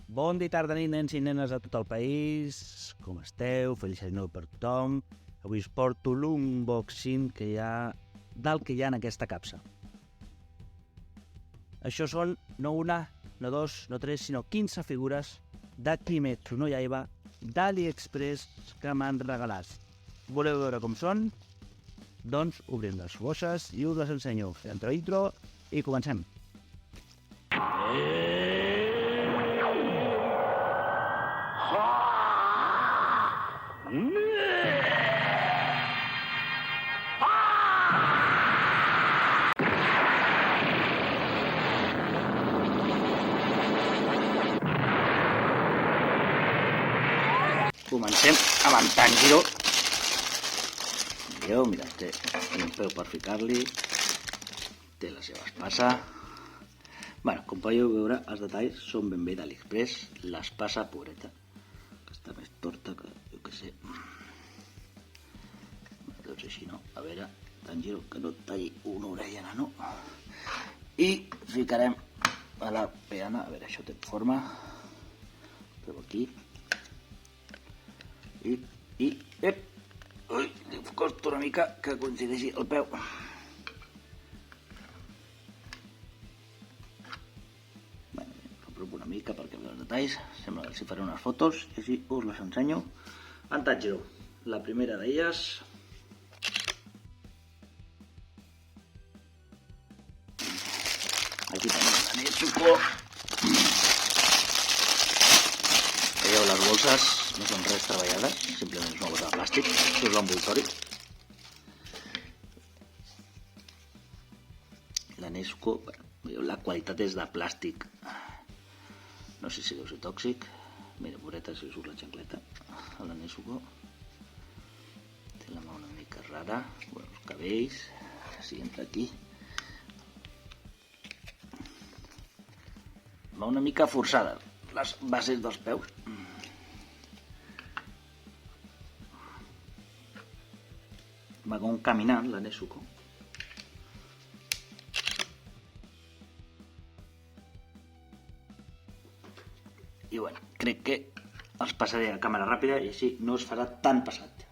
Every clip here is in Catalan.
Bon dia, tarda, nit, nens i nenes a tot el país. Com esteu? Feliç any nou per tothom. Avui us porto l'unboxing del que hi ha en aquesta capsa. Això són no una, no dos, no tres, sinó 15 figures de Kimetsu no Yaiba d'AliExpress que m'han regalat. Voleu veure com són? Doncs obrim les bosses i us les ensenyo. Fem intro i comencem. Comencem amb en Tanjiro. Veieu, mira, té un peu per ficar-li, té la seva espasa. Bueno, com podeu veure, els detalls són ben bé d'AliExpress. L'espasa, pobreta, que està més torta que jo què sé. Doncs així no. A veure, Tanjiro, que no et talli una orella, nano. I ficarem a la peana. A veure, això té forma. Peu aquí. Ep! Ui, li costa una mica que coincideixi el peu. Bé, apropo una mica perquè veieu els detalls. Sembla que els hi faré unes fotos i així us les ensenyo. En Tanjiro, la primera d'elles. Aquí tenim la Nezuko. Veieu les bolses, no són res treballades, simplement és una bossa de plàstic. Això és l'envoltori. La Nezuko, veieu, la qualitat és de plàstic. No sé si deu ser tòxic. Mira, moreta, si surt la xancleta. A la Nezuko. Té la mà una mica rara. Bueno, els cabells, si entra aquí. Va una mica forçada, les bases dels peus. Va com caminant, la Nezuko. I bueno, crec que els passaré a càmera ràpida i així no es farà tan pesat.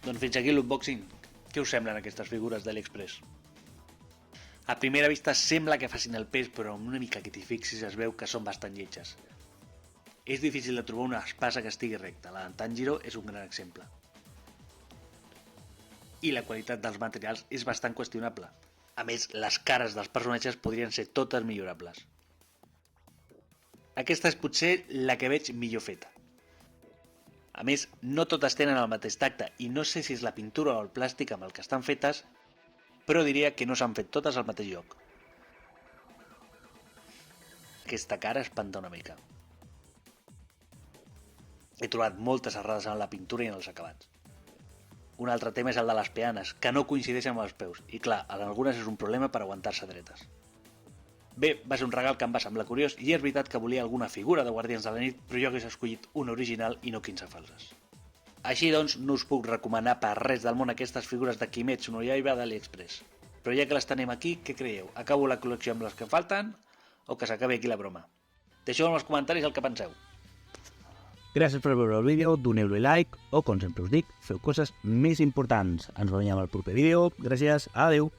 Doncs fins aquí l'unboxing. Què us semblen aquestes figures d'AliExpress? A primera vista sembla que facin el pes, però amb una mica que t'hi fixis es veu que són bastant lletges. És difícil de trobar una espasa que estigui recta, la d'en Tanjiro és un gran exemple. I la qualitat dels materials és bastant qüestionable. A més, les cares dels personatges podrien ser totes millorables. Aquesta és potser la que veig millor feta. A més, no totes tenen el mateix tacte i no sé si és la pintura o el plàstic amb el que estan fetes, però diria que no s'han fet totes al mateix lloc. Aquesta cara espanta una mica. He trobat moltes errades en la pintura i en els acabats. Un altre tema és el de les peanes, que no coincideixen amb els peus, i clar, en algunes és un problema per aguantar-se dretes. Bé, va ser un regal que em va semblar curiós, i és veritat que volia alguna figura de Guardians de la Nit, però jo hagués escollit una original i no 15 falses. Així doncs, no us puc recomanar per res del món aquestes figures de Kimetsu no Yaiba d'AliExpress. Però ja que les tenim aquí, què creieu? Acabo la col·lecció amb les que falten o que s'acabi aquí la broma? Deixeu en els comentaris el que penseu. Gràcies per veure el vídeo, doneu-li like o, com sempre us dic, feu coses més importants. Ens veiem al proper vídeo. Gràcies, adeu!